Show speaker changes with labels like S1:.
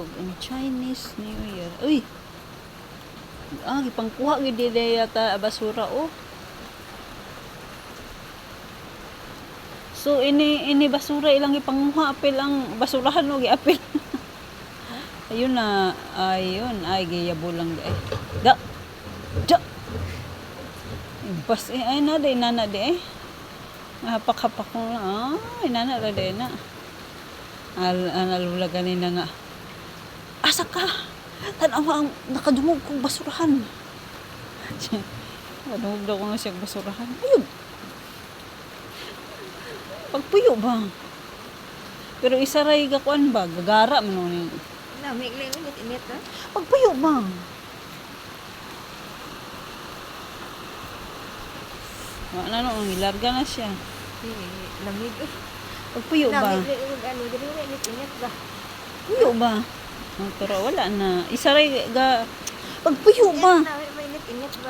S1: og ang Chinese New Year. Uy. Gipangkuha gid di yata basura oh. So ini basura ilang ipanguha apil ang basurahan no giapil. Ayun na, ayun, ay giyabo lang di. Da. Da. Bas ay na di nana di. Hapak-hapak ko na. Ay nana ra di na. Analula ganina nga. Asa ka? Tanawa ang nakadungog kong basurahan. Nadungog daw ko nga siyang basurahan. Ayun. Pagpuyo ba? Pero isa ray gakuan ba? Gagara man nun.
S2: Lamig lang init ha.
S1: Pagpuyo ba? Wala na nung ilarga na siya.
S2: Lamig.
S1: Pagpuyo ba?
S2: Lamig lang ano diri init ba.
S1: Puyo ba? Pero wala na. Isa ray ga pagpuyo ba?
S2: Init ba.